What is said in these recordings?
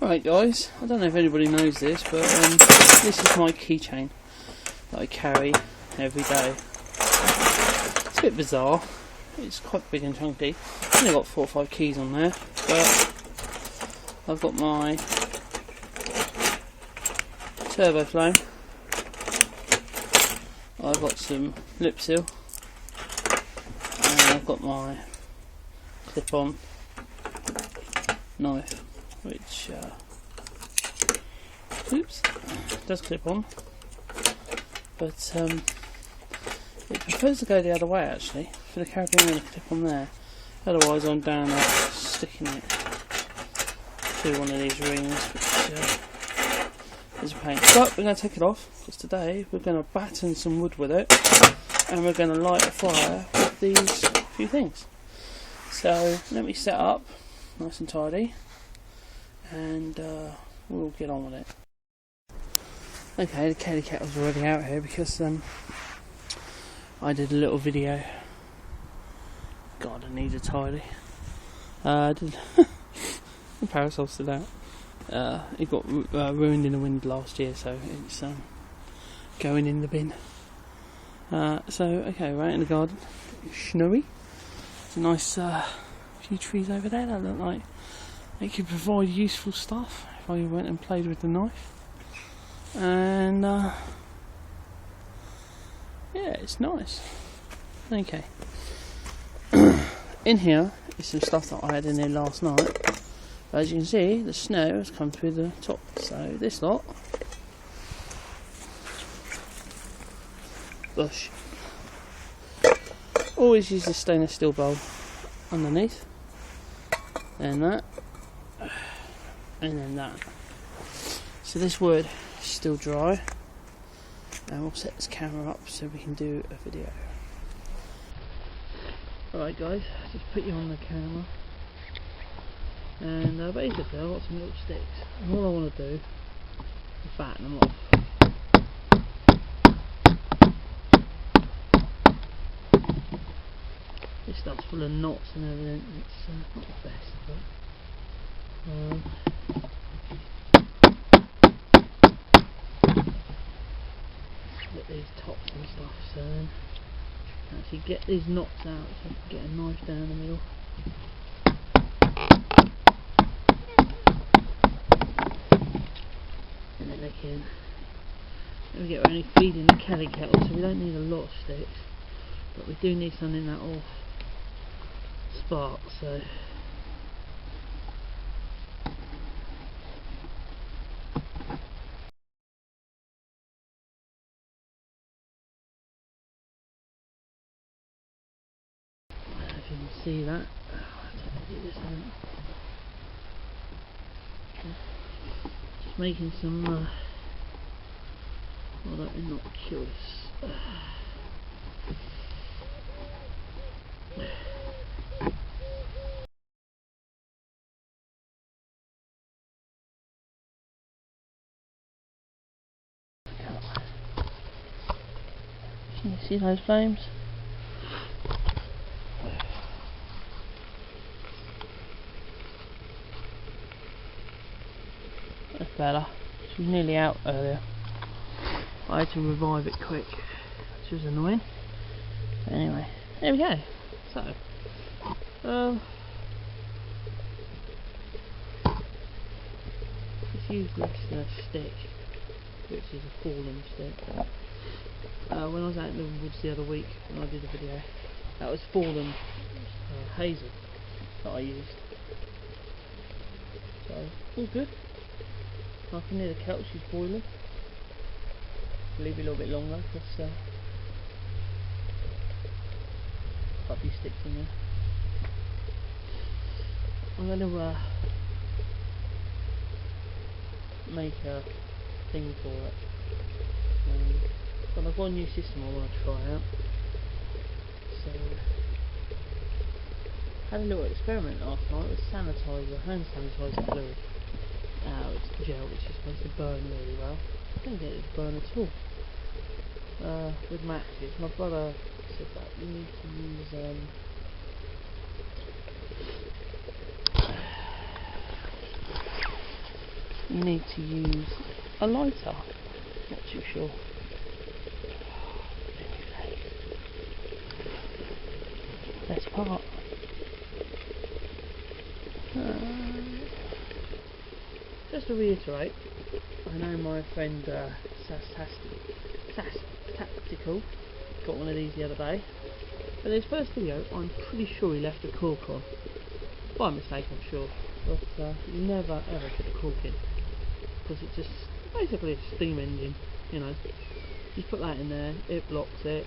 Right guys, I don't know if anybody knows this, but this is my keychain that I carry every day. It's a bit bizarre. It's quite big and chunky. I've only got 4 or 5 keys on there, but I've got my turboflame. I've got some lipsyl, and I've got my clip-on knife, which oops, does clip on, but it prefers to go the other way actually, for the carabiner to clip on there. Otherwise I'm down there sticking it to one of these rings, which is a pain. But we're going to take it off, because today we're going to batten some wood with it, and we're going to light a fire with these few things. So let me set up nice and tidy, and we'll get on with it. Okay, the Kelly Kettle's already out here because I did a little video. God, I need a tidy. I did the parasol's still out. It got ruined in the wind last year, so it's going in the bin. So okay, right in the garden, snowy. There's a nice few trees over there that look like they could provide useful stuff if I went and played with the knife. And yeah, it's nice. Okay. In here is some stuff that I had in there last night. But as you can see, the snow has come through the top. So this lot, bush. Always use the stainless steel bowl underneath, and that, and then that. So this wood is still dry, and we'll set this camera up so we can do a video. Alright guys, just put you on the camera, and basically I've got some little sticks, and all I want to do is batten them off. This stuff's full of knots and everything. It's not the best, but get these tops and stuff, so then actually get these knots out so I can get a knife down the middle. And then they can. There we go, we're only feeding the Kelly Kettle, so we don't need a lot of sticks, but we do need something that will spark, so I don't know if you can see that. Just making some well, that innocuous Can you see those flames? That's better. She was nearly out earlier. I had to revive it quick, which was annoying. But anyway, there we go. So, let's use this stick, which is a fallen stick. When I was out in the woods the other week when I did a video, that was fallen hazel that I used. So, all good. I can hear the kettle, she's boiling. Leave it a little bit longer because quite a few sticks in there. I'm going to make a thing for it. But I've got a new system I want to try out. So, had a little experiment last night with sanitizer, hand sanitizer fluid. It's gel, which is supposed to burn really well. I don't get it to burn at all. With matches, my brother said that you need to use you need to use a lighter. Not too sure. Let's part. Just to reiterate, I know my friend Tactical got one of these the other day, but his first video I'm pretty sure he left the cork on. By mistake, I'm sure, but you never ever put the cork in, because it's just basically a steam engine, you know. You put that in there, it blocks it,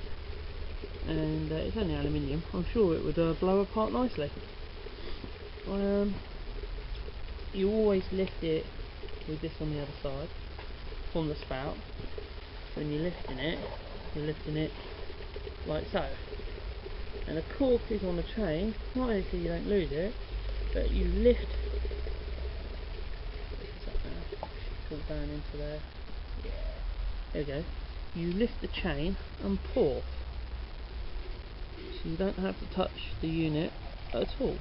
and it's only aluminium. I'm sure it would blow apart nicely. You always lift it with this on the other side from the spout. When you're lifting it like so, and the cork is on the chain, not only so you don't lose it, but you lift. Pull down into there. Yeah, there we go. You lift the chain and pour, so you don't have to touch the unit at all.